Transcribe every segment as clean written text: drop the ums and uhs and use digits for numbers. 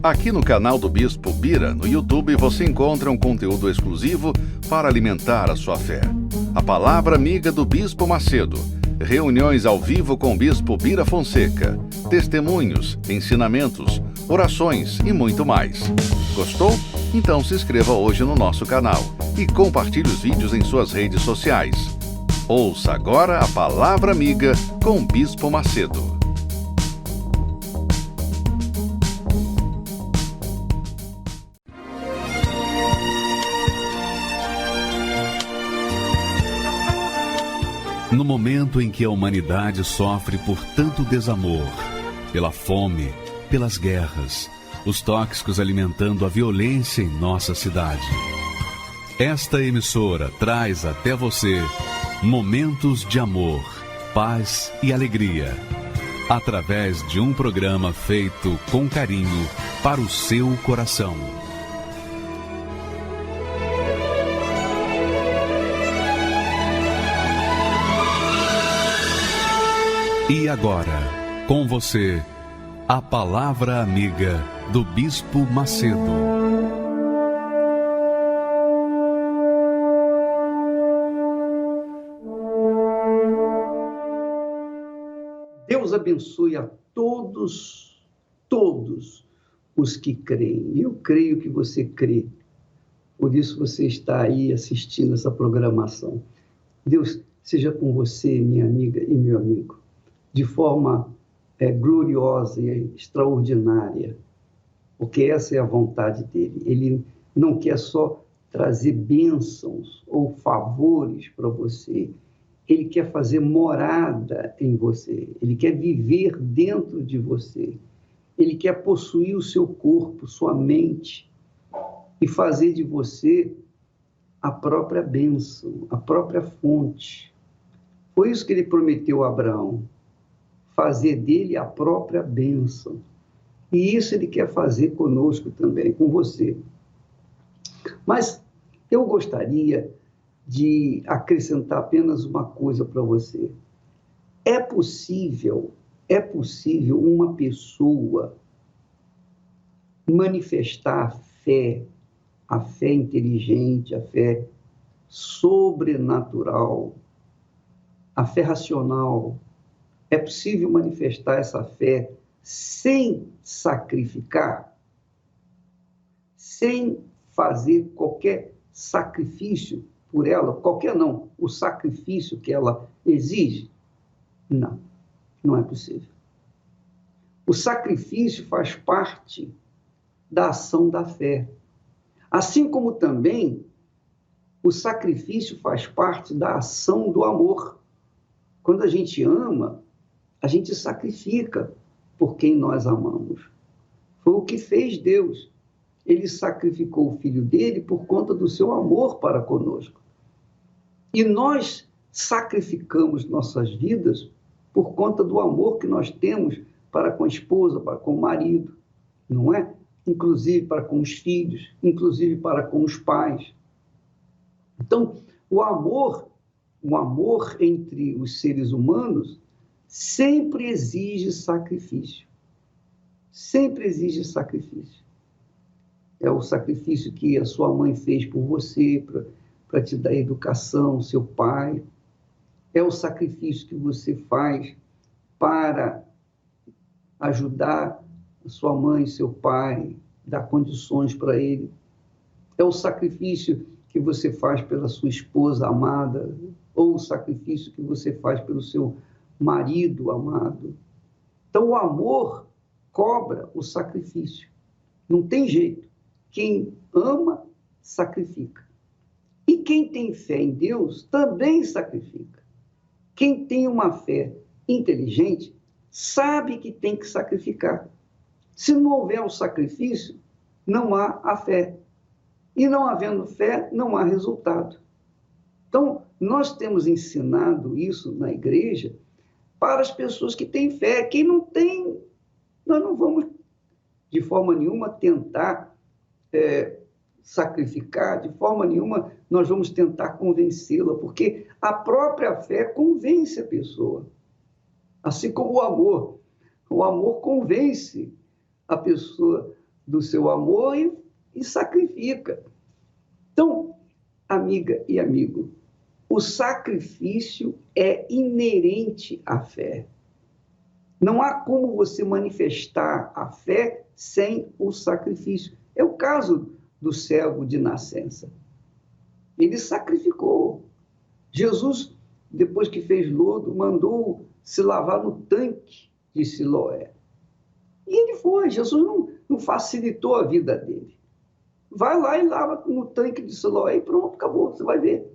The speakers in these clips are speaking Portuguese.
Aqui no canal do Bispo Bira, no YouTube, você encontra um conteúdo exclusivo para alimentar a sua fé. A Palavra Amiga do Bispo Macedo. Reuniões ao vivo com o Bispo Bira Fonseca. Testemunhos, ensinamentos, orações e muito mais. Gostou? Então se inscreva hoje no nosso canal e compartilhe os vídeos em suas redes sociais. Ouça agora a Palavra Amiga com o Bispo Macedo. No momento em que a humanidade sofre por tanto desamor, pela fome, pelas guerras, os tóxicos alimentando a violência em nossa cidade, esta emissora traz até você momentos de amor, paz e alegria, através de um programa feito com carinho para o seu coração. E agora, com você, a Palavra Amiga do Bispo Macedo. Deus abençoe a todos os que creem. Eu creio que você crê. Por isso você está aí assistindo essa programação. Deus seja com você, minha amiga e meu amigo, de forma gloriosa e extraordinária, porque essa é a vontade dele. Ele não quer só trazer bênçãos ou favores para você, ele quer fazer morada em você, ele quer viver dentro de você, ele quer possuir o seu corpo, sua mente, e fazer de você a própria bênção, a própria fonte. Foi isso que ele prometeu a Abraão, fazer dele a própria bênção. E isso ele quer fazer conosco também, com você. Mas eu gostaria de acrescentar apenas uma coisa para você. É possível uma pessoa manifestar a fé inteligente, a fé sobrenatural, a fé racional. É possível manifestar essa fé sem sacrificar, sem fazer qualquer sacrifício por ela, qualquer não, o sacrifício que ela exige? Não, não é possível. O sacrifício faz parte da ação da fé, assim como também o sacrifício faz parte da ação do amor. Quando a gente ama, a gente sacrifica por quem nós amamos. Foi o que fez Deus. Ele sacrificou o Filho dele por conta do seu amor para conosco. E nós sacrificamos nossas vidas por conta do amor que nós temos para com a esposa, para com o marido, não é? Inclusive para com os filhos, inclusive para com os pais. Então, o amor entre os seres humanos sempre exige sacrifício. Sempre exige sacrifício. É o sacrifício que a sua mãe fez por você, para te dar educação, seu pai. É o sacrifício que você faz para ajudar a sua mãe, seu pai, dar condições para ele. É o sacrifício que você faz pela sua esposa amada, ou o sacrifício que você faz pelo seu marido amado. Então, o amor cobra o sacrifício. Não tem jeito. Quem ama, sacrifica. E quem tem fé em Deus também sacrifica. Quem tem uma fé inteligente sabe que tem que sacrificar. Se não houver o sacrifício, não há a fé. E não havendo fé, não há resultado. Então, nós temos ensinado isso na igreja para as pessoas que têm fé. Quem não tem, nós não vamos, de forma nenhuma, tentar sacrificar, de forma nenhuma nós vamos tentar convencê-la, porque a própria fé convence a pessoa. Assim como o amor convence a pessoa do seu amor e sacrifica. Então, amiga e amigo, o sacrifício é inerente à fé. Não há como você manifestar a fé sem o sacrifício. É o caso do cego de nascença. Ele sacrificou. Jesus, depois que fez lodo, mandou se lavar no tanque de Siloé. E ele foi. Jesus não facilitou a vida dele. Vai lá e lava no tanque de Siloé e pronto, acabou, você vai ver.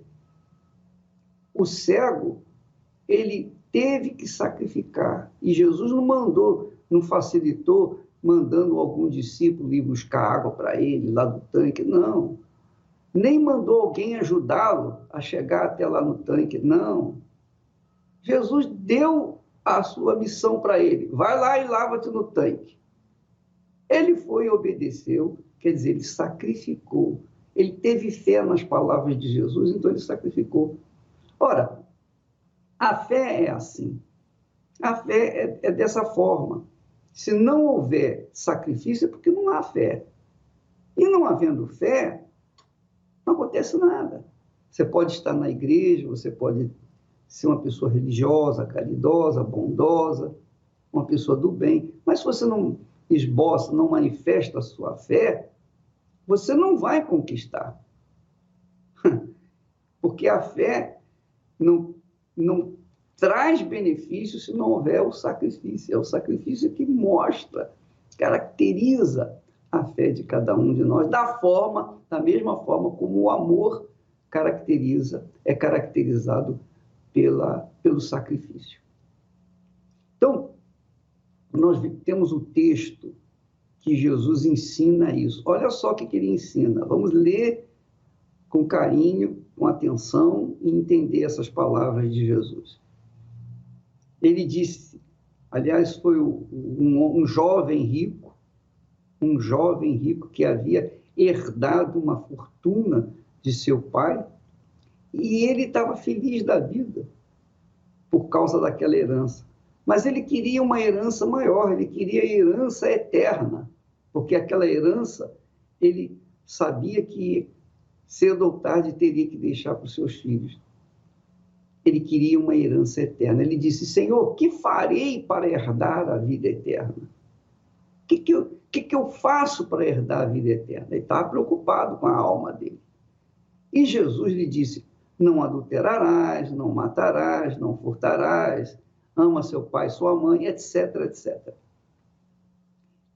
O cego, ele teve que sacrificar. E Jesus não mandou, não facilitou, mandando algum discípulo ir buscar água para ele lá do tanque, não. Nem mandou alguém ajudá-lo a chegar até lá no tanque, não. Jesus deu a sua missão para ele. Vai lá e lava-te no tanque. Ele foi e obedeceu, quer dizer, ele sacrificou. Ele teve fé nas palavras de Jesus, então ele sacrificou. Ora, a fé é assim. A fé é dessa forma. Se não houver sacrifício, é porque não há fé. E não havendo fé, não acontece nada. Você pode estar na igreja, você pode ser uma pessoa religiosa, caridosa, bondosa, uma pessoa do bem, mas se você não esboça, não manifesta a sua fé, você não vai conquistar. Porque a fé não traz benefício se não houver o sacrifício. É o sacrifício que mostra, caracteriza a fé de cada um de nós, da mesma forma como o amor é caracterizado pelo sacrifício. Então, nós temos o texto que Jesus ensina isso. Olha só o que ele ensina. Vamos ler com carinho, com atenção e entender essas palavras de Jesus. Ele disse, aliás, foi um jovem rico que havia herdado uma fortuna de seu pai, e ele estava feliz da vida por causa daquela herança. Mas ele queria uma herança maior, ele queria a herança eterna, porque aquela herança, ele sabia que cedo ou tarde teria que deixar para os seus filhos. Ele queria uma herança eterna. Ele disse, Senhor, que farei para herdar a vida eterna? O que eu faço para herdar a vida eterna? Ele estava preocupado com a alma dele. E Jesus lhe disse, não adulterarás, não matarás, não furtarás, ama seu pai e sua mãe, etc, etc.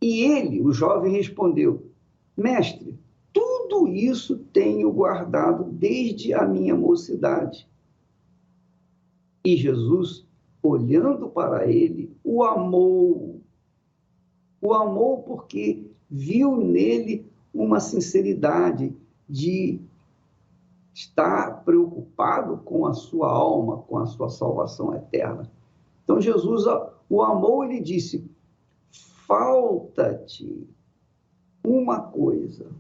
E ele, o jovem, respondeu, mestre, tudo isso tenho guardado desde a minha mocidade. E Jesus, olhando para ele, o amou. O amou porque viu nele uma sinceridade de estar preocupado com a sua alma, com a sua salvação eterna. Então Jesus o amou e lhe disse, falta-te uma coisa.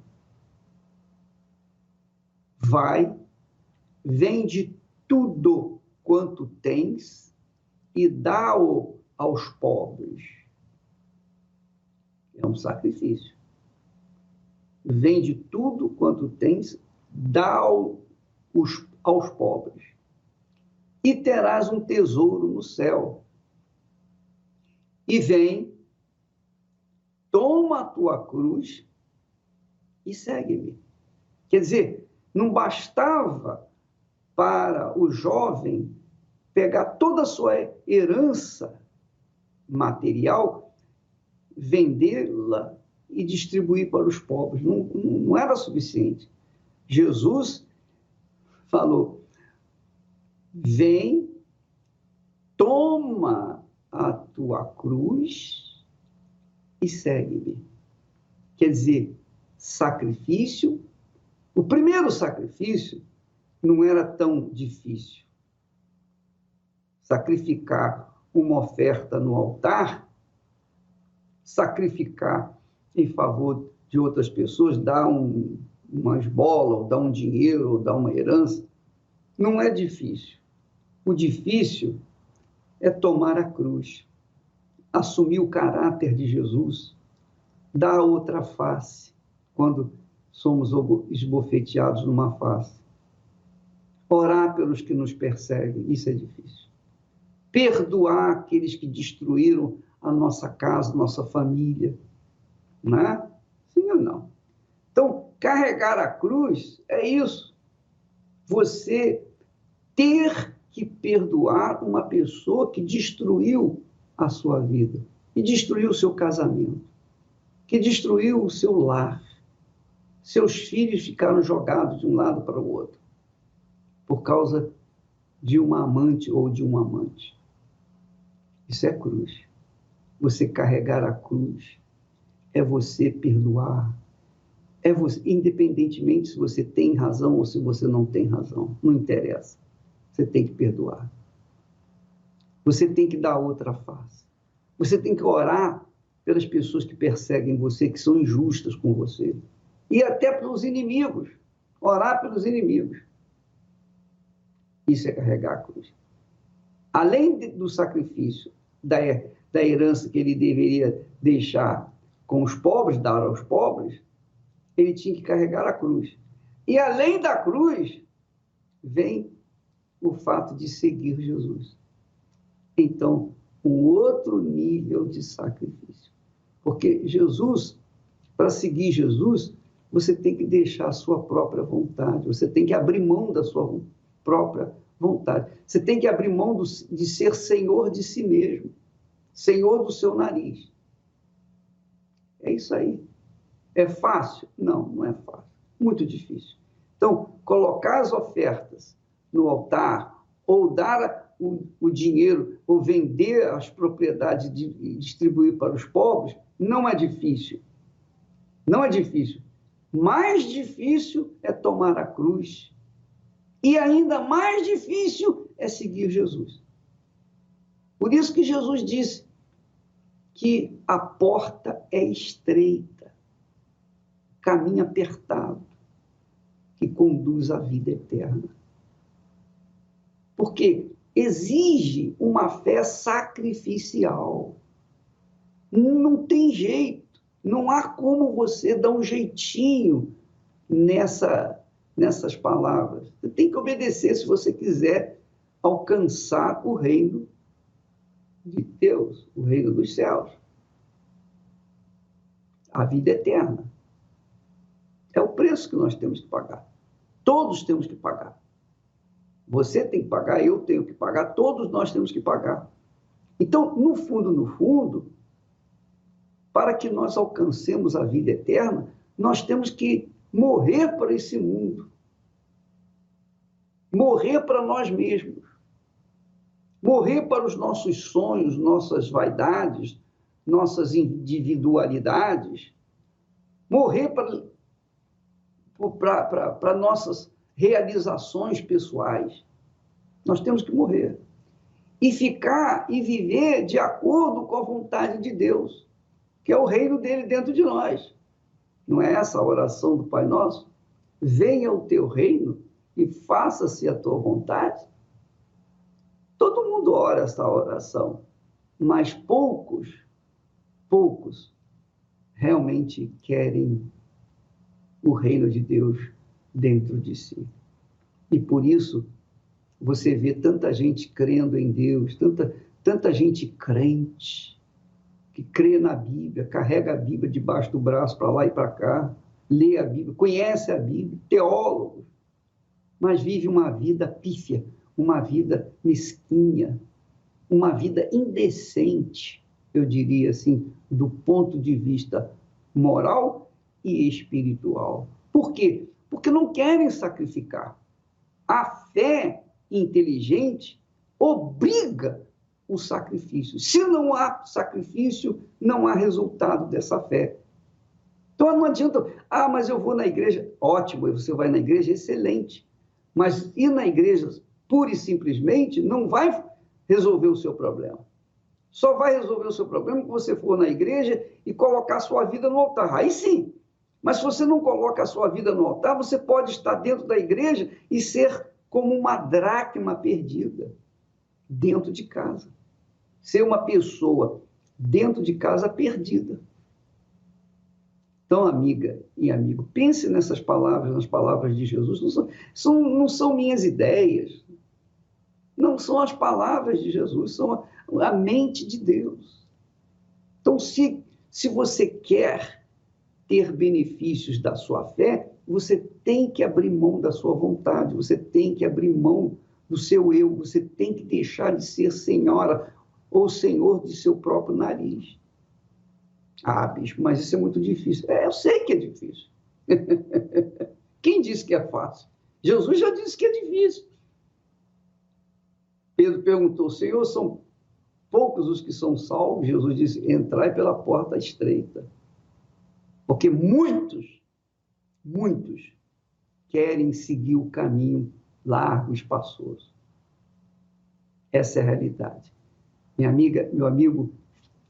Vai, vende tudo quanto tens e dá-o aos pobres. É um sacrifício. Vende tudo quanto tens, dá-o aos pobres. E terás um tesouro no céu. E vem, toma a tua cruz e segue-me. Quer dizer, não bastava para o jovem pegar toda a sua herança material, vendê-la e distribuir para os pobres. Não era suficiente. Jesus falou, vem, toma a tua cruz e segue-me. Quer dizer, sacrifício. O primeiro sacrifício não era tão difícil. Sacrificar uma oferta no altar, sacrificar em favor de outras pessoas, dar uma esmola, ou dar um dinheiro, ou dar uma herança, não é difícil. O difícil é tomar a cruz, assumir o caráter de Jesus, dar a outra face quando somos esbofeteados numa face. Orar pelos que nos perseguem, isso é difícil. Perdoar aqueles que destruíram a nossa casa, nossa família, não é? Sim ou não? Então, carregar a cruz é isso. Você ter que perdoar uma pessoa que destruiu a sua vida, que destruiu o seu casamento, que destruiu o seu lar. Seus filhos ficaram jogados de um lado para o outro por causa de uma amante ou de um amante. Isso é cruz. Você carregar a cruz é você perdoar. É você, independentemente se você tem razão ou se você não tem razão, não interessa. Você tem que perdoar. Você tem que dar outra face. Você tem que orar pelas pessoas que perseguem você, que são injustas com você. E até pelos inimigos. Orar pelos inimigos. Isso é carregar a cruz. Além do sacrifício, da herança que ele deveria deixar com os pobres, dar aos pobres, ele tinha que carregar a cruz. E além da cruz, vem o fato de seguir Jesus. Então, um outro nível de sacrifício. Porque Jesus, para seguir Jesus, você tem que deixar a sua própria vontade, você tem que abrir mão da sua própria vontade. Você tem que abrir mão de ser senhor de si mesmo, senhor do seu nariz. É isso aí. É fácil? Não, não é fácil. Muito difícil. Então, colocar as ofertas no altar, ou dar o dinheiro, ou vender as propriedades e distribuir para os pobres, não é difícil. Não é difícil. Mais difícil é tomar a cruz. E ainda mais difícil é seguir Jesus. Por isso que Jesus disse que a porta é estreita, caminho apertado, que conduz à vida eterna. Porque exige uma fé sacrificial. Não tem jeito. Não há como você dar um jeitinho nessas palavras. Você tem que obedecer se você quiser alcançar o reino de Deus, o reino dos céus. A vida eterna. É o preço que nós temos que pagar. Todos temos que pagar. Você tem que pagar, eu tenho que pagar, todos nós temos que pagar. Então, no fundo, para que nós alcancemos a vida eterna, nós temos que morrer para esse mundo. Morrer para nós mesmos. Morrer para os nossos sonhos, nossas vaidades, nossas individualidades. Morrer para nossas realizações pessoais. Nós temos que morrer. E ficar e viver de acordo com a vontade de Deus, que é o reino dele dentro de nós. Não é essa a oração do Pai Nosso? Venha o teu reino e faça-se a tua vontade. Todo mundo ora essa oração, mas poucos realmente querem o reino de Deus dentro de si. E por isso você vê tanta gente crendo em Deus, tanta gente crente, que crê na Bíblia, carrega a Bíblia debaixo do braço para lá e para cá, lê a Bíblia, conhece a Bíblia, teólogo, mas vive uma vida pífia, uma vida mesquinha, uma vida indecente, eu diria assim, do ponto de vista moral e espiritual. Por quê? Porque não querem sacrificar. A fé inteligente obriga o sacrifício. Se não há sacrifício, não há resultado dessa fé. Então não adianta, mas eu vou na igreja. Ótimo, você vai na igreja, excelente. Mas ir na igreja pura e simplesmente não vai resolver o seu problema. Só vai resolver o seu problema quando você for na igreja e colocar a sua vida no altar. Aí sim. Mas se você não coloca a sua vida no altar, você pode estar dentro da igreja e ser como uma dracma perdida dentro de casa. Ser uma pessoa dentro de casa perdida. Então, amiga e amigo, pense nessas palavras, nas palavras de Jesus. Não são minhas ideias, não são as palavras de Jesus, são a mente de Deus. Então, se você quer ter benefícios da sua fé, você tem que abrir mão da sua vontade, você tem que abrir mão do seu eu, você tem que deixar de ser senhora ou senhor de seu próprio nariz. Ah, bispo, mas isso é muito difícil. Eu sei que é difícil. Quem disse que é fácil? Jesus já disse que é difícil. Pedro perguntou, Senhor, são poucos os que são salvos? Jesus disse, entrai pela porta estreita. Porque muitos querem seguir o caminho largo e espaçoso. Essa é a realidade. Minha amiga, meu amigo,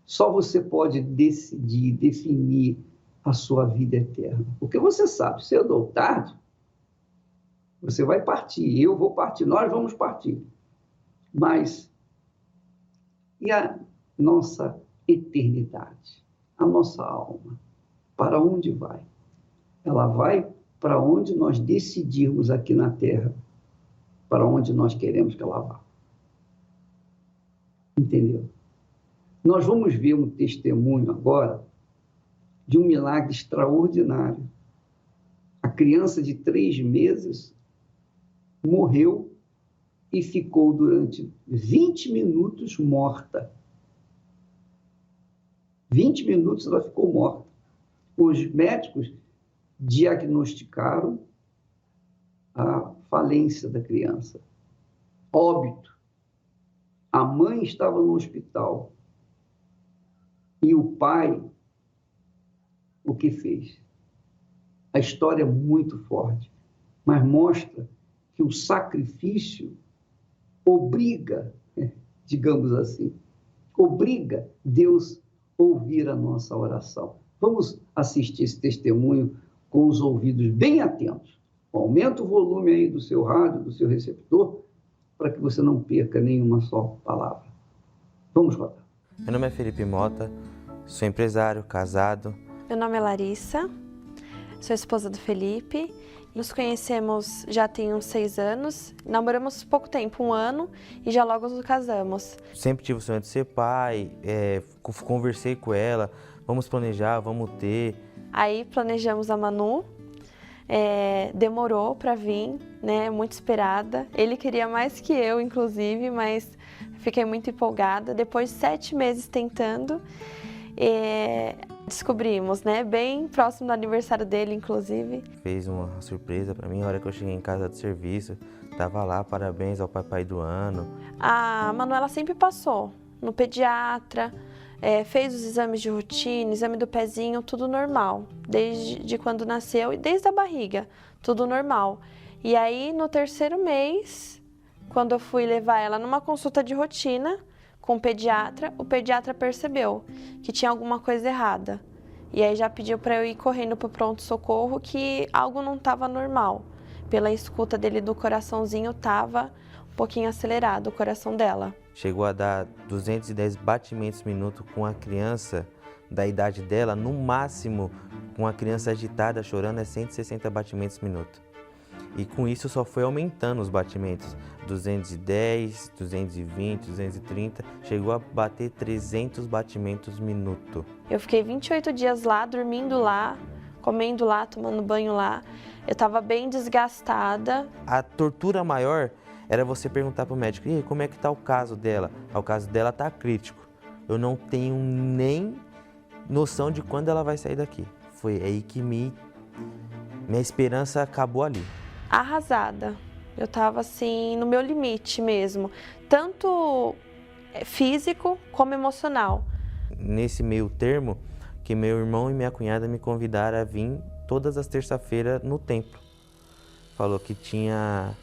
só você pode decidir, definir a sua vida eterna. Porque você sabe, cedo ou tarde, você vai partir, eu vou partir, nós vamos partir. Mas e a nossa eternidade? A nossa alma? Para onde vai? Ela vai para onde nós decidirmos aqui na Terra, para onde nós queremos que ela vá. Entendeu? Nós vamos ver um testemunho agora de um milagre extraordinário. A criança de 3 meses morreu e ficou durante 20 minutos morta. 20 minutos ela ficou morta. Os médicos diagnosticaram a falência da criança. Óbito. A mãe estava no hospital. E o pai, o que fez? A história é muito forte, mas mostra que o sacrifício obriga, digamos assim, obriga Deus a ouvir a nossa oração. Vamos assistir esse testemunho com os ouvidos bem atentos. Aumenta o volume aí do seu rádio, do seu receptor, para que você não perca nenhuma só palavra. Vamos rodar. Meu nome é Felipe Mota, sou empresário, casado. Meu nome é Larissa, sou esposa do Felipe. Nos conhecemos já tem uns 6 anos, namoramos pouco tempo, 1 ano, e já logo nos casamos. Sempre tive o sonho de ser pai, conversei com ela, vamos planejar, vamos ter. Aí planejamos a Manu, demorou para vir, né, muito esperada. Ele queria mais que eu, inclusive, mas fiquei muito empolgada. Depois de 7 meses tentando, descobrimos, né, bem próximo do aniversário dele, inclusive. Fez uma surpresa para mim, na hora que eu cheguei em casa do serviço, tava lá, parabéns ao papai do ano. A Manuela sempre passou no pediatra, fez os exames de rotina, exame do pezinho, tudo normal, desde quando nasceu e desde a barriga, tudo normal. E aí, no 3º mês, quando eu fui levar ela numa consulta de rotina com o pediatra percebeu que tinha alguma coisa errada. E aí já pediu para eu ir correndo para o pronto-socorro que algo não estava normal. Pela escuta dele do coraçãozinho, estava um pouquinho acelerado o coração dela. Chegou a dar 210 batimentos minuto com a criança da idade dela, no máximo, com a criança agitada, chorando, é 160 batimentos minuto. E com isso só foi aumentando os batimentos, 210, 220, 230, chegou a bater 300 batimentos minuto. Eu fiquei 28 dias lá, dormindo lá, comendo lá, tomando banho lá. Eu estava bem desgastada. A tortura maior era você perguntar para o médico, e aí, como é que está o caso dela? O caso dela está crítico. Eu não tenho nem noção de quando ela vai sair daqui. Foi aí que minha esperança acabou ali. Arrasada. Eu estava assim, no meu limite mesmo, tanto físico como emocional. Nesse meio termo, que meu irmão e minha cunhada me convidaram a vir todas as terças-feiras no templo. Falou que tinha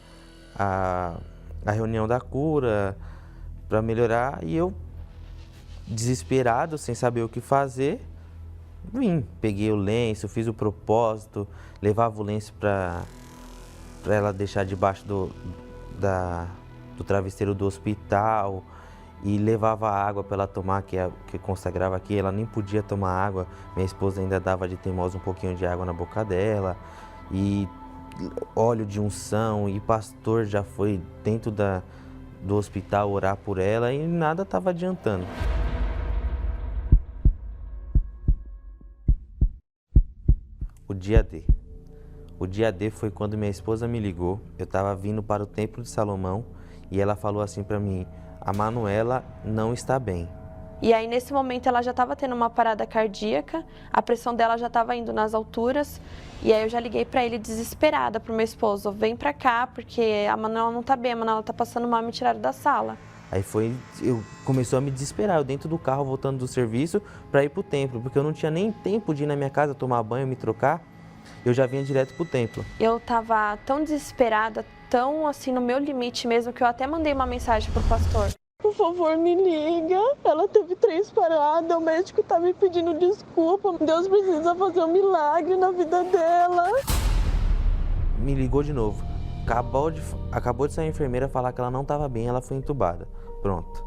a reunião da cura para melhorar e eu, desesperado, sem saber o que fazer, vim. Peguei o lenço, fiz o propósito, levava o lenço para ela deixar debaixo do travesseiro do hospital e levava água para ela tomar, que consagrava aqui, ela nem podia tomar água, minha esposa ainda dava de teimosa um pouquinho de água na boca dela, e óleo de unção, e pastor já foi dentro do hospital orar por ela e nada estava adiantando. O dia D. O dia D foi quando minha esposa me ligou, eu estava vindo para o Templo de Salomão e ela falou assim para mim: a Manuela não está bem. E aí, nesse momento, ela já estava tendo uma parada cardíaca, a pressão dela já estava indo nas alturas. E aí eu já liguei para ele desesperada, pro meu esposo: vem para cá, porque a Manuela não está bem, a Manuela está passando mal, me tiraram da sala. Aí começou a me desesperar, eu dentro do carro, voltando do serviço, para ir pro templo, porque eu não tinha nem tempo de ir na minha casa tomar banho, me trocar, eu já vinha direto pro templo. Eu estava tão desesperada, tão assim no meu limite mesmo, que eu até mandei uma mensagem pro pastor: por favor, me liga, ela teve 3 paradas, o médico tá me pedindo desculpa, Deus precisa fazer um milagre na vida dela. Me ligou de novo, acabou de sair a enfermeira falar que ela não estava bem, ela foi entubada, pronto.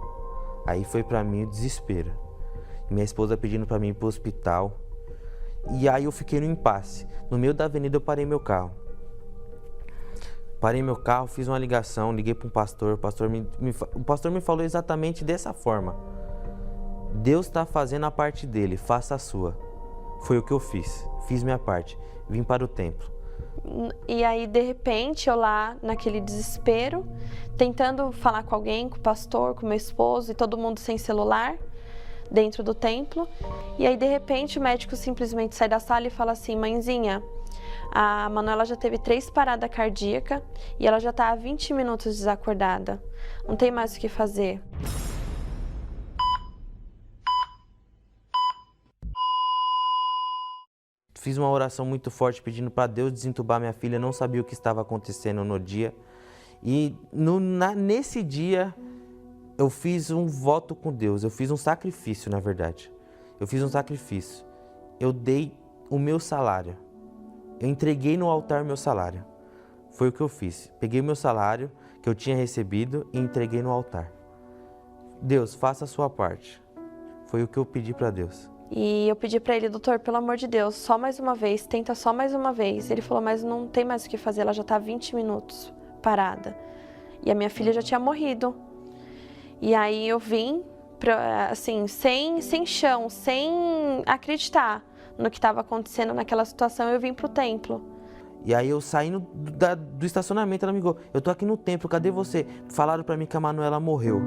Aí foi pra mim o desespero, minha esposa pedindo pra mim ir pro hospital, e aí eu fiquei no impasse. No meio da avenida eu parei meu carro, fiz uma ligação, liguei para um pastor, o pastor me falou exatamente dessa forma: Deus está fazendo a parte dele, faça a sua. Foi o que eu fiz minha parte, vim para o templo. E aí, de repente, eu lá naquele desespero, tentando falar com alguém, com o pastor, com meu esposo, e todo mundo sem celular, dentro do templo. E aí, de repente, o médico simplesmente sai da sala e fala assim: mãezinha, a Manuela já teve 3 paradas cardíacas e ela já está há 20 minutos desacordada. Não tem mais o que fazer. Fiz uma oração muito forte pedindo para Deus desentubar minha filha, não sabia o que estava acontecendo no dia. E nesse dia eu fiz um voto com Deus, eu fiz um sacrifício, na verdade. Eu fiz um sacrifício. Eu dei o meu salário. Eu entreguei no altar o meu salário. Foi o que eu fiz. Peguei o meu salário que eu tinha recebido e entreguei no altar. Deus, faça a sua parte. Foi o que eu pedi para Deus. E eu pedi para ele: doutor, pelo amor de Deus, só mais uma vez, tenta só mais uma vez. Ele falou: mas não tem mais o que fazer, ela já está há 20 minutos parada. E a minha filha já tinha morrido. E aí eu vim, assim, sem chão, sem acreditar no que estava acontecendo naquela situação, eu vim pro templo. E aí eu saindo do estacionamento, ela me ligou: eu tô aqui no templo, cadê você? Falaram para mim que a Manuela morreu.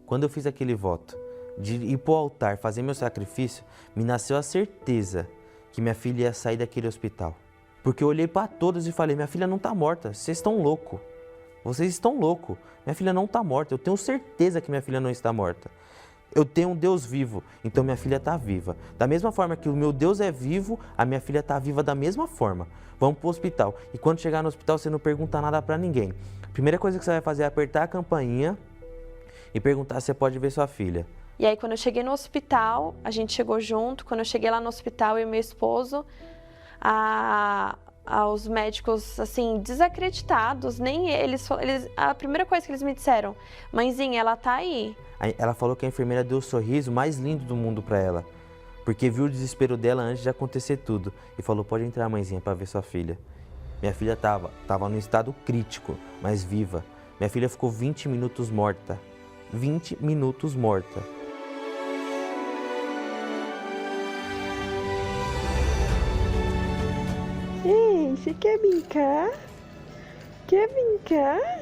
Quando eu fiz aquele voto de ir pro altar, fazer meu sacrifício, me nasceu a certeza que minha filha ia sair daquele hospital. Porque eu olhei para todos e falei: minha filha não tá morta, vocês estão loucos. Vocês estão loucos, minha filha não tá morta, eu tenho certeza que minha filha não está morta. Eu tenho um Deus vivo, então minha filha está viva. Da mesma forma que o meu Deus é vivo, a minha filha está viva da mesma forma. Vamos para o hospital. E quando chegar no hospital, você não pergunta nada para ninguém. A primeira coisa que você vai fazer é apertar a campainha e perguntar se você pode ver sua filha. E aí, quando eu cheguei no hospital, a gente chegou junto. Quando eu cheguei lá no hospital, eu e meu esposo, os médicos, assim, desacreditados, nem eles, a primeira coisa que eles me disseram: mãezinha, ela tá aí. Ela falou que a enfermeira deu o sorriso mais lindo do mundo para ela, porque viu o desespero dela antes de acontecer tudo. E falou: pode entrar, mãezinha, para ver sua filha. Minha filha tava num estado crítico, mas viva. Minha filha ficou 20 minutos morta. 20 minutos morta. Ei, você quer brincar? Quer brincar?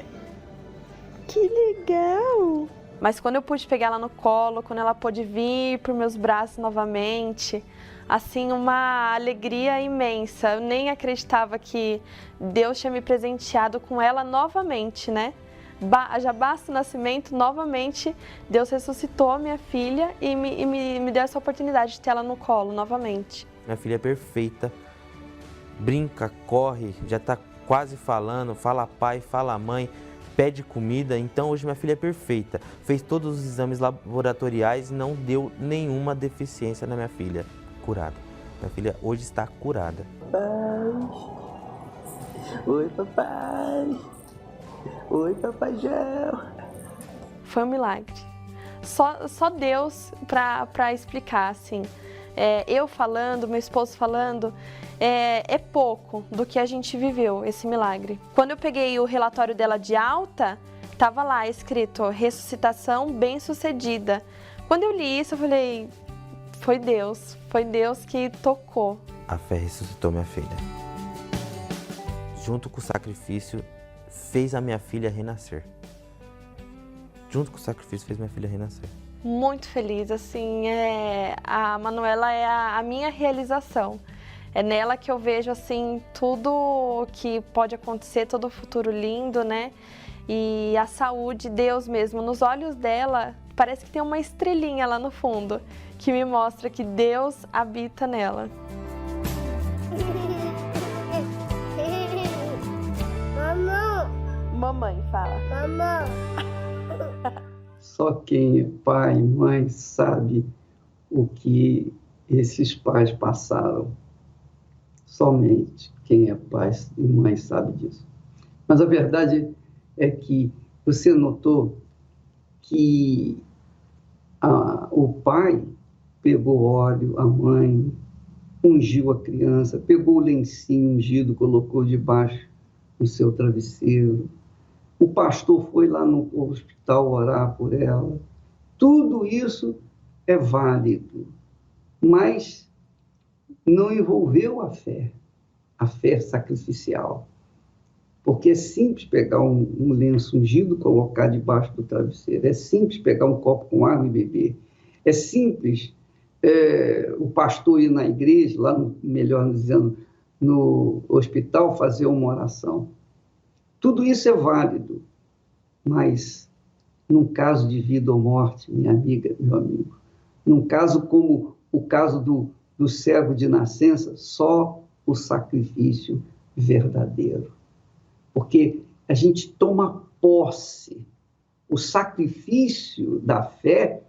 Que legal! Mas quando eu pude pegar ela no colo, quando ela pôde vir para os meus braços novamente, assim, uma alegria imensa. Eu nem acreditava que Deus tinha me presenteado com ela novamente, né? Já basta o nascimento, novamente Deus ressuscitou a minha filha e me deu essa oportunidade de ter ela no colo novamente. Minha filha é perfeita, brinca, corre, já está quase falando, fala pai, fala mãe, pede comida. Então hoje minha filha é perfeita, fez todos os exames laboratoriais e não deu nenhuma deficiência na minha filha, curada. Minha filha hoje está curada. Papai. Oi, papai. Oi, Papai João. Foi um milagre. Só Deus para explicar, assim. Eu falando, meu esposo falando, é pouco do que a gente viveu, esse milagre. Quando eu peguei o relatório dela de alta, estava lá escrito, ressuscitação bem-sucedida. Quando eu li isso, eu falei, foi Deus que tocou. A fé ressuscitou minha filha. Junto com o sacrifício, fez a minha filha renascer. Junto com o sacrifício, fez minha filha renascer. Muito feliz, assim, a Manuela é a minha realização. É nela que eu vejo, assim, tudo que pode acontecer, todo o futuro lindo, né? E a saúde, Deus mesmo, nos olhos dela, parece que tem uma estrelinha lá no fundo, que me mostra que Deus habita nela. Mamãe, fala. Mamãe. Só quem é pai e mãe sabe o que esses pais passaram. Somente quem é pai e mãe sabe disso. Mas a verdade é que você notou que o pai pegou óleo, a mãe ungiu a criança, pegou o lencinho ungido, colocou debaixo do seu travesseiro. O pastor foi lá no hospital orar por ela. Tudo isso é válido, mas não envolveu a fé sacrificial. Porque é simples pegar um lenço ungido, colocar debaixo do travesseiro. É simples pegar um copo com água e beber. É simples o pastor ir na igreja, lá melhor dizendo, no hospital, fazer uma oração. Tudo isso é válido, mas num caso de vida ou morte, minha amiga, meu amigo, num caso como o caso do cego de nascença, só o sacrifício verdadeiro. Porque a gente toma posse. O sacrifício da fé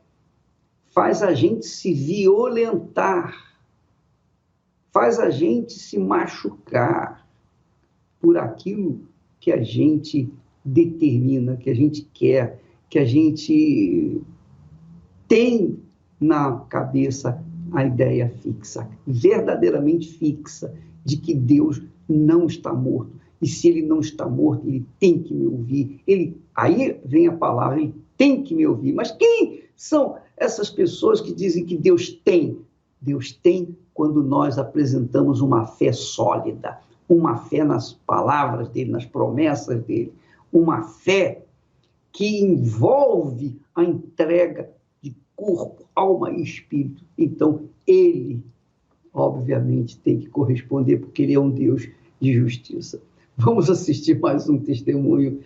faz a gente se violentar, faz a gente se machucar por aquilo que a gente determina, que a gente quer, que a gente tem na cabeça a ideia fixa, verdadeiramente fixa, de que Deus não está morto. E se ele não está morto, ele tem que me ouvir. Aí vem a palavra, ele tem que me ouvir. Mas quem são essas pessoas que dizem que Deus tem? Deus tem quando nós apresentamos uma fé sólida, uma fé nas palavras dele, nas promessas dele, uma fé que envolve a entrega de corpo, alma e espírito. Então, ele, obviamente, tem que corresponder, porque ele é um Deus de justiça. Vamos assistir mais um testemunho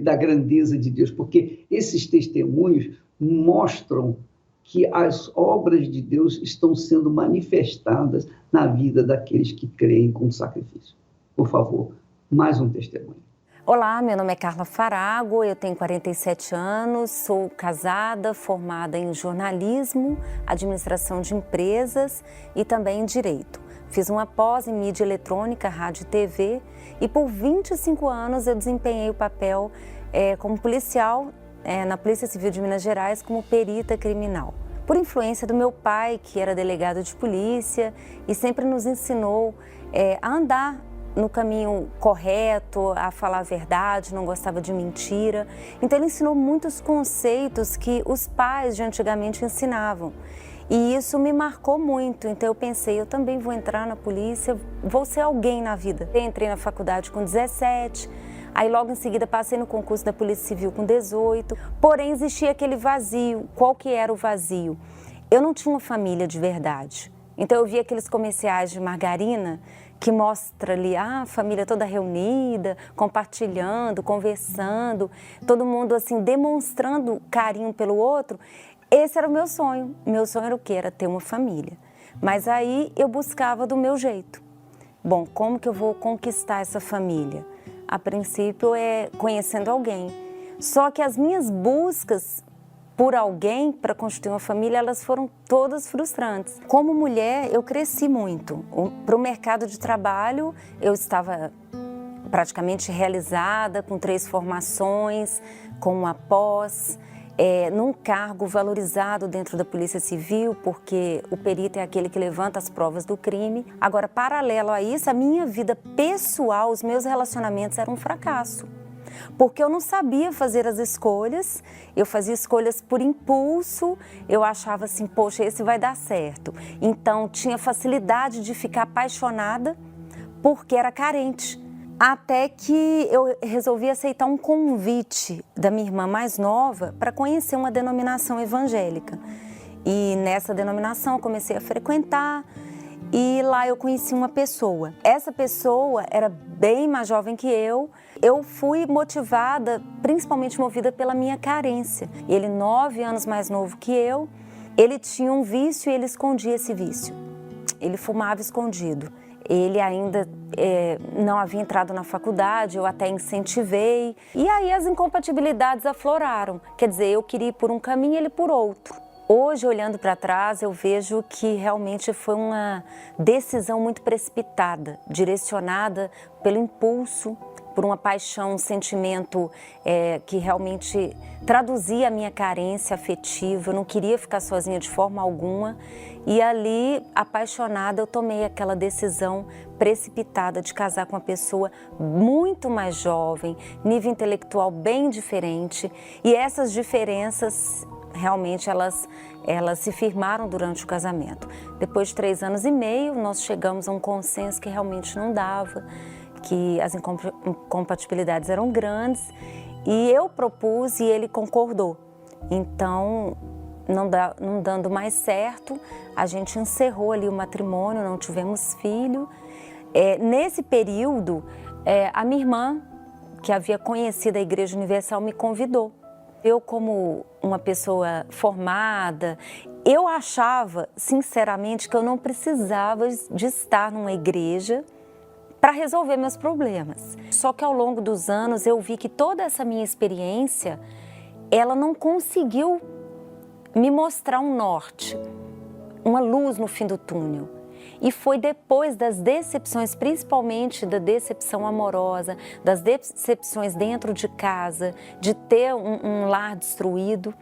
da grandeza de Deus, porque esses testemunhos mostram que as obras de Deus estão sendo manifestadas na vida daqueles que creem com sacrifício. Por favor, mais um testemunho. Olá, meu nome é Carla Farago, eu tenho 47 anos, sou casada, formada em jornalismo, administração de empresas e também em direito. Fiz uma pós em mídia eletrônica, rádio e TV e por 25 anos eu desempenhei o papel como policial na Polícia Civil de Minas Gerais como perita criminal. Por influência do meu pai, que era delegado de polícia e sempre nos ensinou a andar no caminho correto, a falar a verdade, não gostava de mentira. Então ele ensinou muitos conceitos que os pais de antigamente ensinavam. E isso me marcou muito, então eu pensei, eu também vou entrar na polícia, vou ser alguém na vida. Entrei na faculdade com 17, aí logo em seguida passei no concurso da Polícia Civil com 18, porém existia aquele vazio. Qual que era o vazio? Eu não tinha uma família de verdade, então eu via aqueles comerciais de margarina que mostra ali a família toda reunida, compartilhando, conversando, todo mundo assim demonstrando carinho pelo outro. Esse era o meu sonho. Meu sonho era o quê? Era ter uma família. Mas aí eu buscava do meu jeito. Bom, como que eu vou conquistar essa família? A princípio é conhecendo alguém. Só que as minhas buscas por alguém para constituir uma família, elas foram todas frustrantes. Como mulher, eu cresci muito. Para o mercado de trabalho, eu estava praticamente realizada, com 3 formações, com uma pós, num cargo valorizado dentro da Polícia Civil, porque o perito é aquele que levanta as provas do crime. Agora, paralelo a isso, a minha vida pessoal, os meus relacionamentos eram um fracasso. Porque eu não sabia fazer as escolhas, eu fazia escolhas por impulso, eu achava assim, poxa, esse vai dar certo. Então, tinha facilidade de ficar apaixonada porque era carente. Até que eu resolvi aceitar um convite da minha irmã mais nova para conhecer uma denominação evangélica. E nessa denominação eu comecei a frequentar e lá eu conheci uma pessoa. Essa pessoa era bem mais jovem que eu. Eu fui motivada, principalmente movida pela minha carência. Ele 9 anos mais novo que eu, ele tinha um vício e ele escondia esse vício. Ele fumava escondido. Ele ainda não havia entrado na faculdade, eu até incentivei. E aí as incompatibilidades afloraram. Quer dizer, eu queria ir por um caminho e ele por outro. Hoje, olhando para trás, eu vejo que realmente foi uma decisão muito precipitada, direcionada pelo impulso, por uma paixão, um sentimento que realmente traduzia a minha carência afetiva. Eu não queria ficar sozinha de forma alguma. E ali, apaixonada, eu tomei aquela decisão precipitada de casar com uma pessoa muito mais jovem, nível intelectual bem diferente. E essas diferenças, realmente, elas se firmaram durante o casamento. Depois de 3 anos e meio, nós chegamos a um consenso que realmente não dava, que as incompatibilidades eram grandes. E eu propus e ele concordou. Então, não dando mais certo, a gente encerrou ali o matrimônio, não tivemos filho. Nesse período, a minha irmã, que havia conhecido a Igreja Universal, me convidou. Eu, como uma pessoa formada, eu achava, sinceramente, que eu não precisava de estar numa igreja para resolver meus problemas. Só que ao longo dos anos eu vi que toda essa minha experiência, ela não conseguiu me mostrar um norte, uma luz no fim do túnel. E foi depois das decepções, principalmente da decepção amorosa, das decepções dentro de casa, de ter um lar destruído,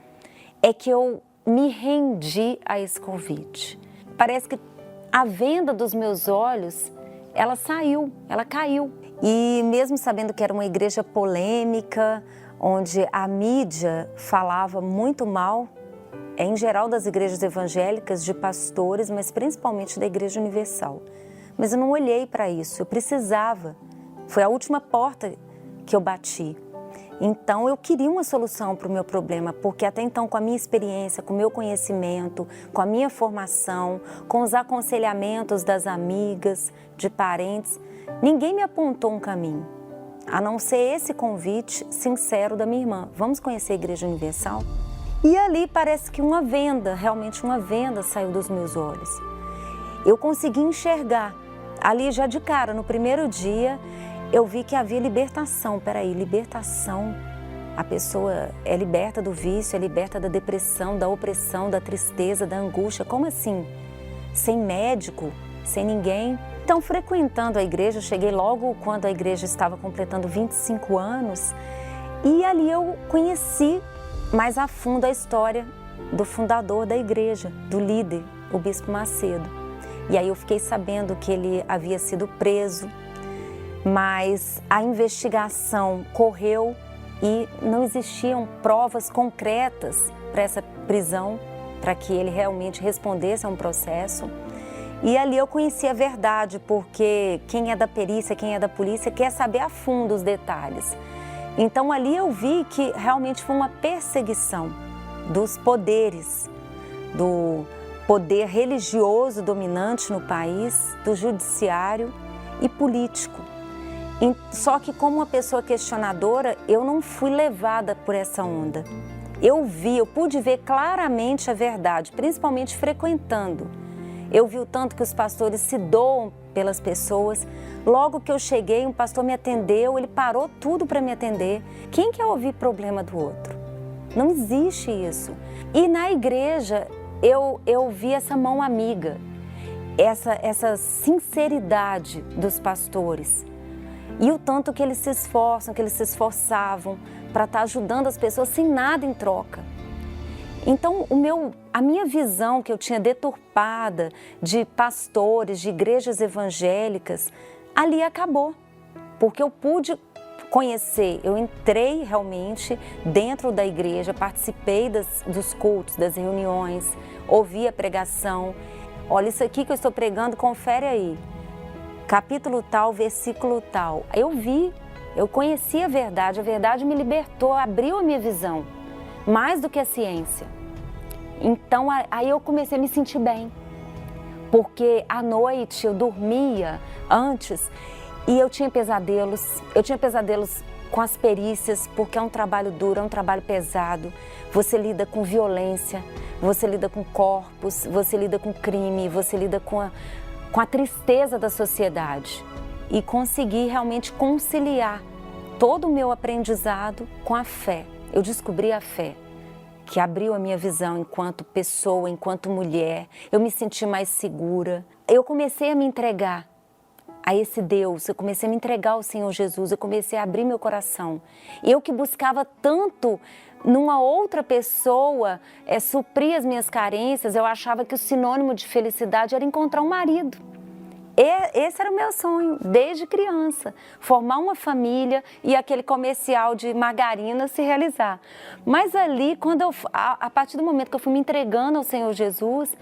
é que eu me rendi a esse convite. Parece que a venda dos meus olhos, ela saiu, ela caiu. E mesmo sabendo que era uma igreja polêmica, onde a mídia falava muito mal, em geral das igrejas evangélicas, de pastores, mas principalmente da Igreja Universal. Mas eu não olhei para isso, eu precisava. Foi a última porta que eu bati. Então eu queria uma solução para o meu problema, porque até então, com a minha experiência, com o meu conhecimento, com a minha formação, com os aconselhamentos das amigas, de parentes, ninguém me apontou um caminho, a não ser esse convite sincero da minha irmã. Vamos conhecer a Igreja Universal? E ali parece que uma venda, realmente uma venda saiu dos meus olhos. Eu consegui enxergar, ali já de cara, no primeiro dia, eu vi que havia libertação. Peraí, libertação? A pessoa é liberta do vício, é liberta da depressão, da opressão, da tristeza, da angústia. Como assim? Sem médico, sem ninguém? Então, frequentando a igreja, eu cheguei logo quando a igreja estava completando 25 anos e ali eu conheci mais a fundo a história do fundador da igreja, do líder, o Bispo Macedo. E aí eu fiquei sabendo que ele havia sido preso, mas a investigação correu e não existiam provas concretas para essa prisão, para que ele realmente respondesse a um processo. E ali eu conheci a verdade, porque quem é da perícia, quem é da polícia, quer saber a fundo os detalhes. Então ali eu vi que realmente foi uma perseguição dos poderes, do poder religioso dominante no país, do judiciário e político. Só que como uma pessoa questionadora, eu não fui levada por essa onda. Eu pude ver claramente a verdade, principalmente frequentando. Eu vi o tanto que os pastores se doam pelas pessoas. Logo que eu cheguei, um pastor me atendeu, ele parou tudo para me atender. Quem quer ouvir problema do outro? Não existe isso. E na igreja eu vi essa mão amiga, essa sinceridade dos pastores. E o tanto que eles se esforçam, que eles se esforçavam para estar ajudando as pessoas sem nada em troca. Então, a minha visão que eu tinha deturpada de pastores, de igrejas evangélicas, ali acabou. Porque eu pude conhecer, eu entrei realmente dentro da igreja, participei dos cultos, das reuniões, ouvi a pregação. Olha, isso aqui que eu estou pregando, confere aí. Capítulo tal, versículo tal. Eu vi, eu conheci a verdade me libertou, abriu a minha visão, mais do que a ciência. Então, aí eu comecei a me sentir bem, porque à noite eu dormia antes e eu tinha pesadelos com as perícias, porque é um trabalho duro, é um trabalho pesado. Você lida com violência, você lida com corpos, você lida com crime, você lida com a tristeza da sociedade. E consegui realmente conciliar todo o meu aprendizado com a fé. Eu descobri a fé, que abriu a minha visão enquanto pessoa, enquanto mulher. Eu me senti mais segura. Eu comecei a me entregar a esse Deus, eu comecei a me entregar ao Senhor Jesus, eu comecei a abrir meu coração. Eu que buscava tanto numa outra pessoa suprir as minhas carências, eu achava que o sinônimo de felicidade era encontrar um marido. Esse era o meu sonho, desde criança, formar uma família e aquele comercial de margarina se realizar. Mas ali, a partir do momento que eu fui me entregando ao Senhor Jesus,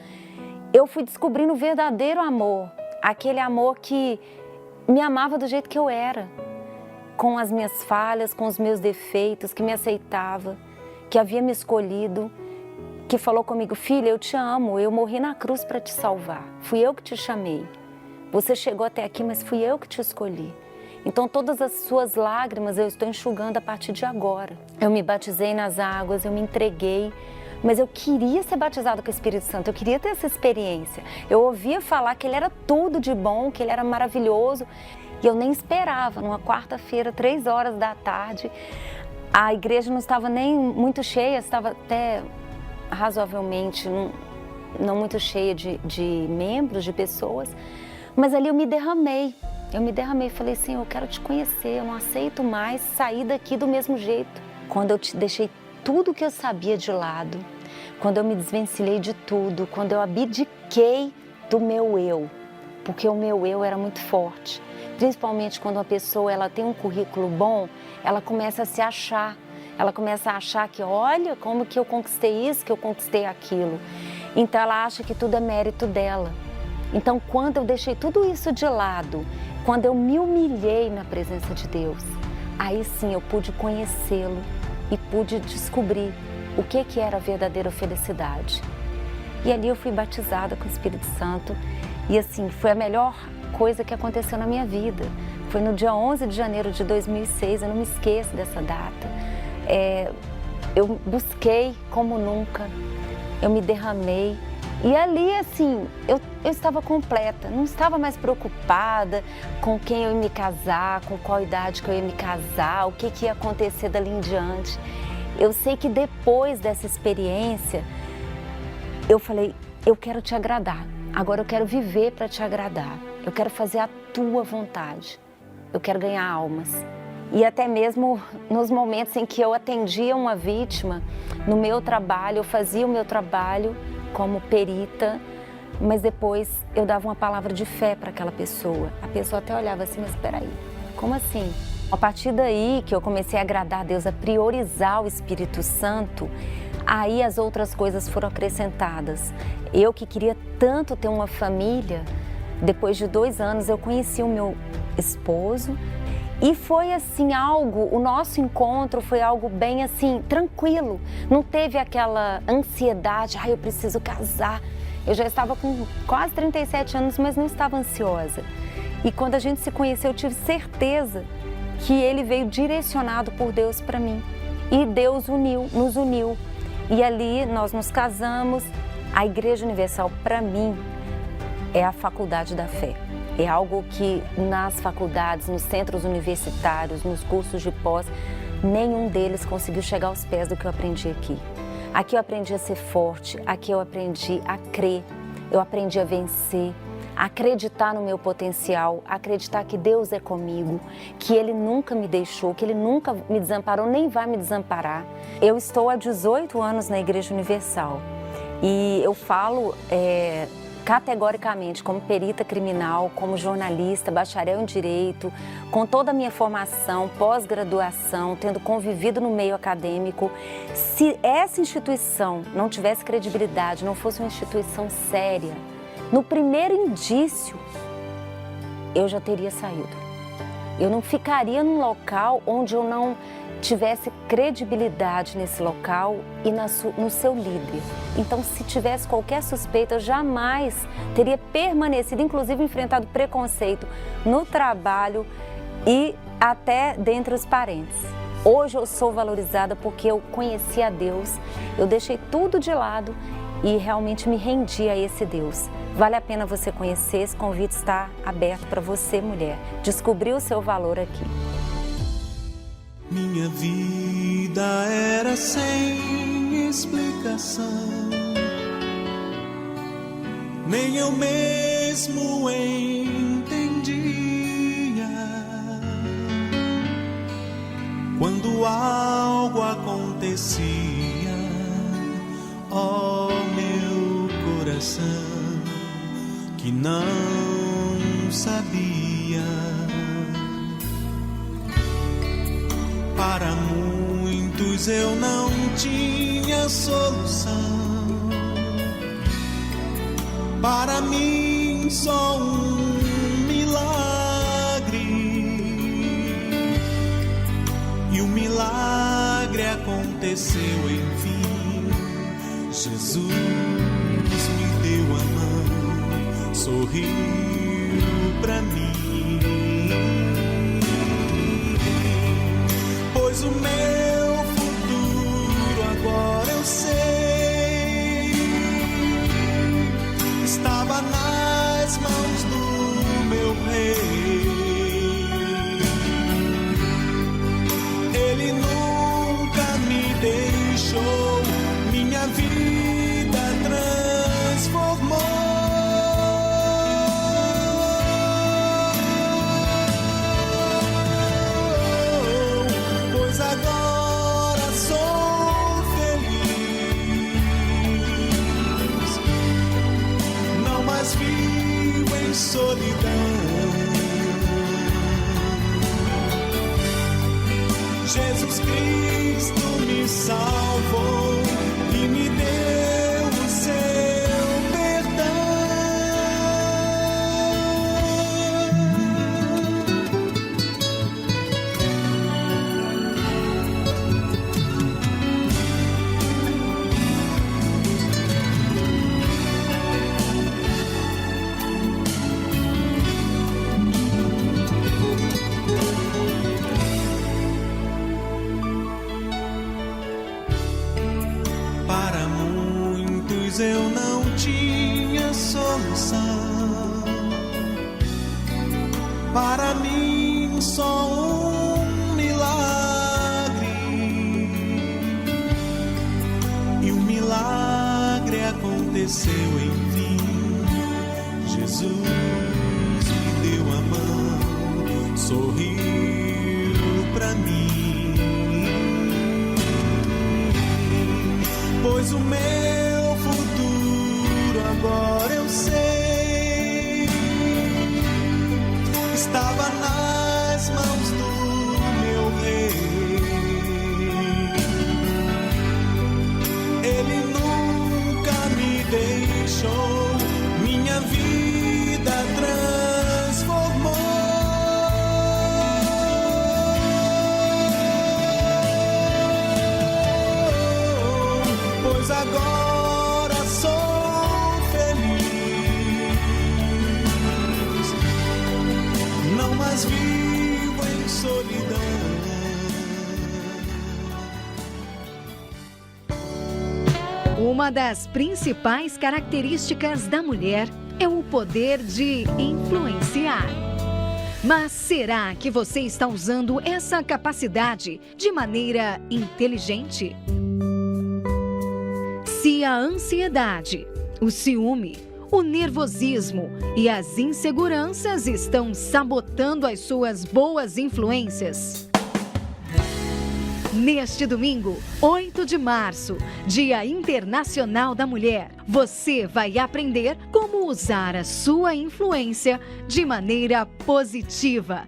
eu fui descobrindo o verdadeiro amor, aquele amor que me amava do jeito que eu era, com as minhas falhas, com os meus defeitos, que me aceitava, que havia me escolhido, que falou comigo: filha, eu te amo, eu morri na cruz para te salvar, fui eu que te chamei. Você chegou até aqui, mas fui eu que te escolhi. Então todas as suas lágrimas eu estou enxugando a partir de agora. Eu me batizei nas águas, eu me entreguei, mas eu queria ser batizada com o Espírito Santo, eu queria ter essa experiência. Eu ouvia falar que Ele era tudo de bom, que Ele era maravilhoso, e eu nem esperava. Numa quarta-feira, 3h da tarde, a igreja não estava nem muito cheia, estava até razoavelmente não muito cheia de membros, de pessoas. Mas ali eu me derramei, falei: Senhor, eu quero te conhecer, eu não aceito mais sair daqui do mesmo jeito. Quando eu te deixei tudo que eu sabia de lado, quando eu me desvencilhei de tudo, quando eu abdiquei do meu eu, porque o meu eu era muito forte. Principalmente quando uma pessoa ela tem um currículo bom, ela começa a se achar, ela começa a achar que olha como que eu conquistei isso, que eu conquistei aquilo. Então ela acha que tudo é mérito dela. Então, quando eu deixei tudo isso de lado, quando eu me humilhei na presença de Deus, aí sim eu pude conhecê-lo e pude descobrir o que era a verdadeira felicidade. E ali eu fui batizada com o Espírito Santo e assim, foi a melhor coisa que aconteceu na minha vida. Foi no dia 11 de janeiro de 2006, eu não me esqueço dessa data. Eu busquei como nunca, eu me derramei. E ali, assim, eu estava completa, não estava mais preocupada com quem eu ia me casar, com qual idade que eu ia me casar, o que ia acontecer dali em diante. Eu sei que depois dessa experiência, eu falei: eu quero te agradar, agora eu quero viver para te agradar, eu quero fazer a tua vontade, eu quero ganhar almas. E até mesmo nos momentos em que eu atendia uma vítima, no meu trabalho, eu fazia o meu trabalho como perita, mas depois eu dava uma palavra de fé para aquela pessoa. A pessoa até olhava assim: mas espera aí, como assim? A partir daí que eu comecei a agradar a Deus, a priorizar o Espírito Santo, aí as outras coisas foram acrescentadas. Eu que queria tanto ter uma família, depois de 2 anos eu conheci o meu esposo. E foi assim o nosso encontro foi algo bem assim, tranquilo. Não teve aquela ansiedade: eu preciso casar. Eu já estava com quase 37 anos, mas não estava ansiosa. E quando a gente se conheceu, eu tive certeza que ele veio direcionado por Deus para mim. E Deus nos uniu. E ali nós nos casamos. A Igreja Universal, para mim, é a faculdade da fé. É algo que nas faculdades, nos centros universitários, nos cursos de pós, nenhum deles conseguiu chegar aos pés do que eu aprendi aqui. Aqui eu aprendi a ser forte, aqui eu aprendi a crer, eu aprendi a vencer, acreditar no meu potencial, acreditar que Deus é comigo, que Ele nunca me deixou, que Ele nunca me desamparou, nem vai me desamparar. Eu estou há 18 anos na Igreja Universal e eu falo categoricamente como perita criminal, como jornalista, bacharel em Direito, com toda a minha formação, pós-graduação, tendo convivido no meio acadêmico. Se essa instituição não tivesse credibilidade, não fosse uma instituição séria, no primeiro indício, eu já teria saído. Eu não ficaria num local onde eu não tivesse credibilidade nesse local e no seu líder. Então, se tivesse qualquer suspeita, eu jamais teria permanecido, inclusive enfrentado preconceito no trabalho e até dentre os parentes. Hoje eu sou valorizada porque eu conheci a Deus, eu deixei tudo de lado e realmente me rendi a esse Deus. Vale a pena você conhecer, esse convite está aberto para você, mulher, descobrir o seu valor aqui. Minha vida era sem explicação, nem eu mesmo entendia. Quando algo acontecia, ó meu coração, que não sabia. Para muitos eu não tinha solução, para mim só um milagre, e o milagre aconteceu enfim. Jesus me deu a mão, sorriu pra mim. Pois o meu futuro agora eu sei, estava nas mãos do meu rei. Ele nunca me deixou, minha vida transformou. Agora sou feliz, não mais vivo em solidão. Jesus Cristo me salvou e me deu o seu perdão. Eu não tinha solução, para mim só um milagre, e o milagre aconteceu enfim. Jesus me deu a mão, sorriu pra mim, pois o meu agora eu sei, estava nas mãos do meu rei. Ele nunca me deixou, minha vida transformou. Pois agora sou mas vivo em solidão. Uma das principais características da mulher é o poder de influenciar. Mas será que você está usando essa capacidade de maneira inteligente? Se a ansiedade, o ciúme O nervosismo e as inseguranças estão sabotando as suas boas influências. Neste domingo, 8 de março, Dia Internacional da Mulher, você vai aprender como usar a sua influência de maneira positiva.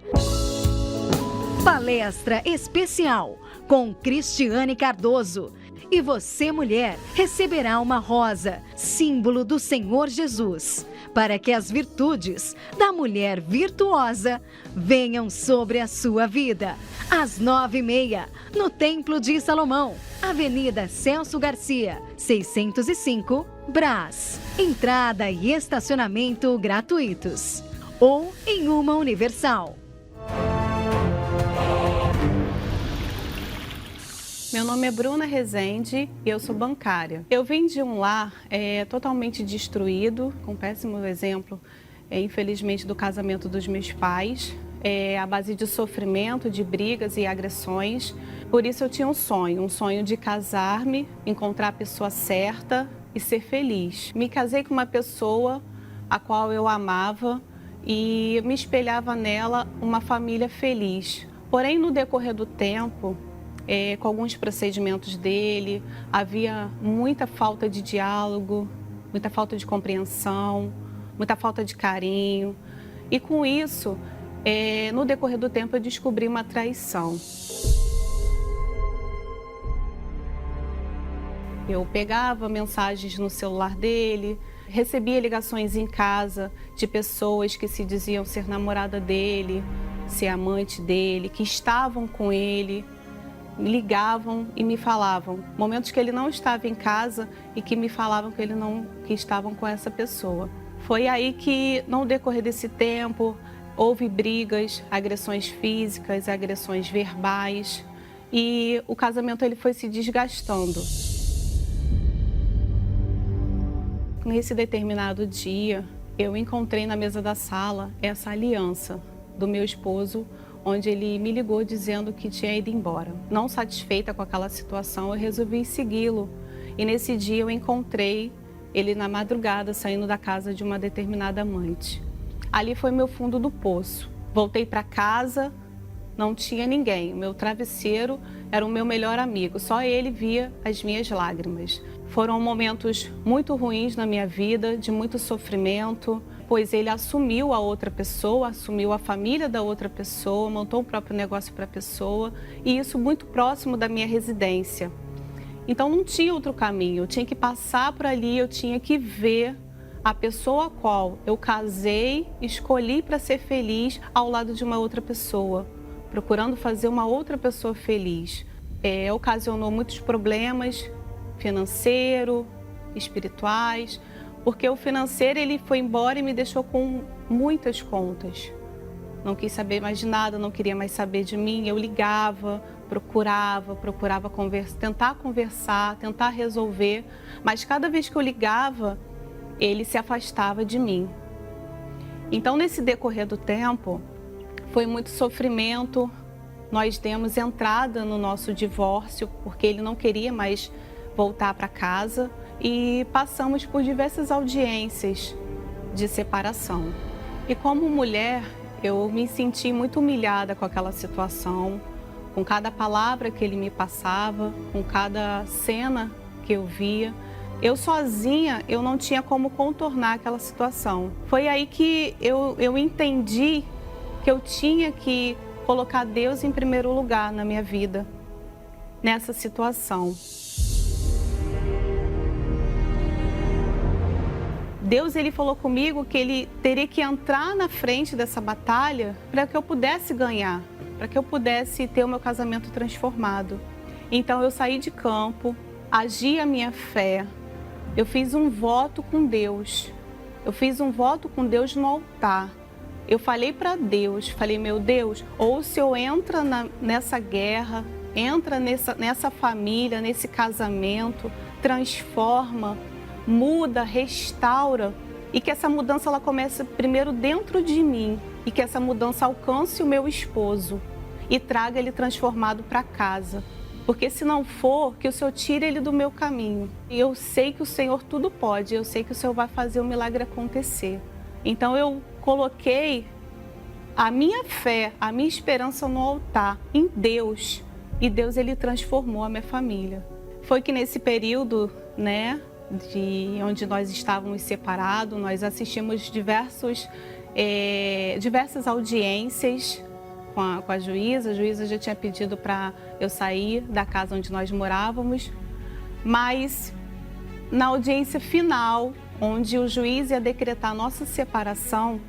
Palestra especial com Cristiane Cardoso. E você, mulher, receberá uma rosa, símbolo do Senhor Jesus, para que as virtudes da mulher virtuosa venham sobre a sua vida. Às 9h30, no Templo de Salomão, Avenida Celso Garcia, 605, Brás. Entrada e estacionamento gratuitos. Ou em uma Universal. Meu nome é Bruna Rezende e eu sou bancária. Eu vim de um lar totalmente destruído, com um péssimo exemplo, infelizmente, do casamento dos meus pais, à base de sofrimento, de brigas e agressões. Por isso eu tinha um sonho de casar-me, encontrar a pessoa certa e ser feliz. Me casei com uma pessoa a qual eu amava e me espelhava nela uma família feliz. Porém, no decorrer do tempo, com alguns procedimentos dele, havia muita falta de diálogo, muita falta de compreensão, muita falta de carinho. E com isso, no decorrer do tempo, eu descobri uma traição. Eu pegava mensagens no celular dele, recebia ligações em casa de pessoas que se diziam ser namorada dele, ser amante dele, que estavam com ele. Me ligavam e me falavam, momentos que ele não estava em casa e que me falavam que estavam com essa pessoa. Foi aí que, no decorrer desse tempo, houve brigas, agressões físicas, agressões verbais e o casamento ele foi se desgastando. Nesse determinado dia, eu encontrei na mesa da sala essa aliança do meu esposo, onde ele me ligou dizendo que tinha ido embora. Não satisfeita com aquela situação, eu resolvi segui-lo. E nesse dia eu encontrei ele na madrugada, saindo da casa de uma determinada amante. Ali foi meu fundo do poço. Voltei para casa, não tinha ninguém. O meu travesseiro era o meu melhor amigo, só ele via as minhas lágrimas. Foram momentos muito ruins na minha vida, de muito sofrimento, pois ele assumiu a outra pessoa, assumiu a família da outra pessoa, montou o próprio negócio para a pessoa, e isso muito próximo da minha residência. Então não tinha outro caminho, eu tinha que passar por ali, eu tinha que ver a pessoa a qual eu casei, escolhi para ser feliz ao lado de uma outra pessoa, procurando fazer uma outra pessoa feliz. Ocasionou muitos problemas financeiros, espirituais, porque o financeiro ele foi embora e me deixou com muitas contas. Não quis saber mais de nada, não queria mais saber de mim. Eu ligava, procurava tentar conversar, tentar resolver. Mas cada vez que eu ligava, ele se afastava de mim. Então, nesse decorrer do tempo, foi muito sofrimento. Nós demos entrada no nosso divórcio, porque ele não queria mais voltar para casa. E passamos por diversas audiências de separação. E como mulher, eu me senti muito humilhada com aquela situação, com cada palavra que ele me passava, com cada cena que eu via. Eu sozinha, eu não tinha como contornar aquela situação. Foi aí que eu entendi que eu tinha que colocar Deus em primeiro lugar na minha vida, nessa situação. Deus ele falou comigo que ele teria que entrar na frente dessa batalha para que eu pudesse ganhar, para que eu pudesse ter o meu casamento transformado. Então eu saí de campo, agi a minha fé, eu fiz um voto com Deus. Eu fiz um voto com Deus no altar. Eu falei para Deus, falei, meu Deus, ou o Senhor entra nessa guerra, entra nessa família, nesse casamento, transforma, muda, restaura, e que essa mudança ela comece primeiro dentro de mim e que essa mudança alcance o meu esposo e traga ele transformado para casa. Porque se não for, que o Senhor tire ele do meu caminho. E eu sei que o Senhor tudo pode, eu sei que o Senhor vai fazer o milagre acontecer. Então eu coloquei a minha fé, a minha esperança no altar, em Deus. E Deus, ele transformou a minha família. Foi que nesse período, né, onde nós estávamos separados, nós assistimos diversas audiências com a juíza. A juíza já tinha pedido para eu sair da casa onde nós morávamos, mas na audiência final, onde o juiz ia decretar a nossa separação,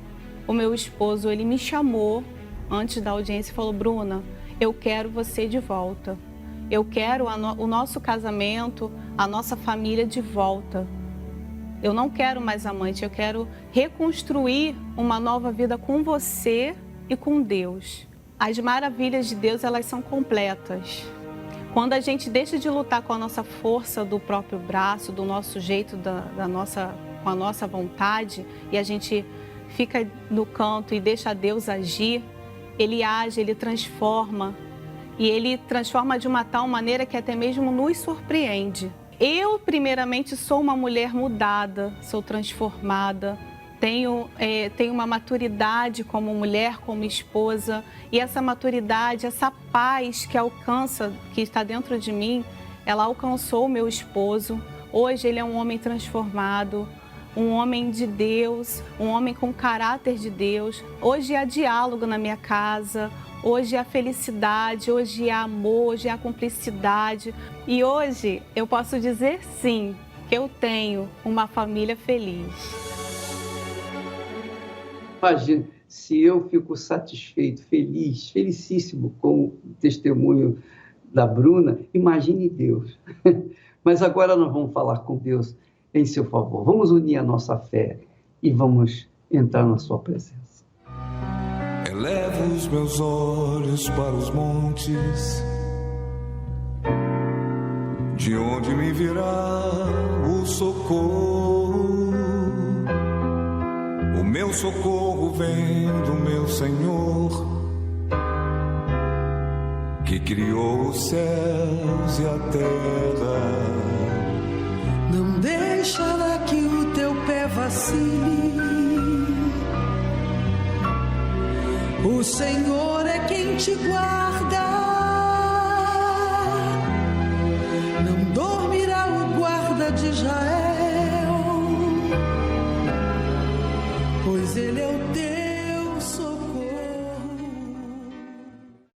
o meu esposo, ele me chamou antes da audiência e falou: Bruna, eu quero você de volta. Eu quero o nosso casamento, a nossa família de volta. Eu não quero mais amante, eu quero reconstruir uma nova vida com você e com Deus. As maravilhas de Deus, elas são completas. Quando a gente deixa de lutar com a nossa força do próprio braço, do nosso jeito, com a nossa vontade, e a gente fica no canto e deixa Deus agir, Ele age, Ele transforma. E Ele transforma de uma tal maneira que até mesmo nos surpreende. Eu, primeiramente, sou uma mulher mudada, sou transformada, tenho uma maturidade como mulher, como esposa, e essa maturidade, essa paz que está dentro de mim, ela alcançou o meu esposo. Hoje ele é um homem transformado, um homem de Deus, um homem com caráter de Deus. Hoje há diálogo na minha casa, hoje há felicidade, hoje há amor, hoje há cumplicidade. E hoje eu posso dizer sim, que eu tenho uma família feliz. Imagina, se eu fico satisfeito, feliz, felicíssimo com o testemunho da Bruna, imagine Deus. Mas agora nós vamos falar com Deus em seu favor. Vamos unir a nossa fé e vamos entrar na sua presença. Elevo os meus olhos para os montes, de onde me virá o socorro. O meu socorro vem do meu Senhor, que criou os céus e a terra. Não deixará que o teu pé vacile. O Senhor é quem te guarda.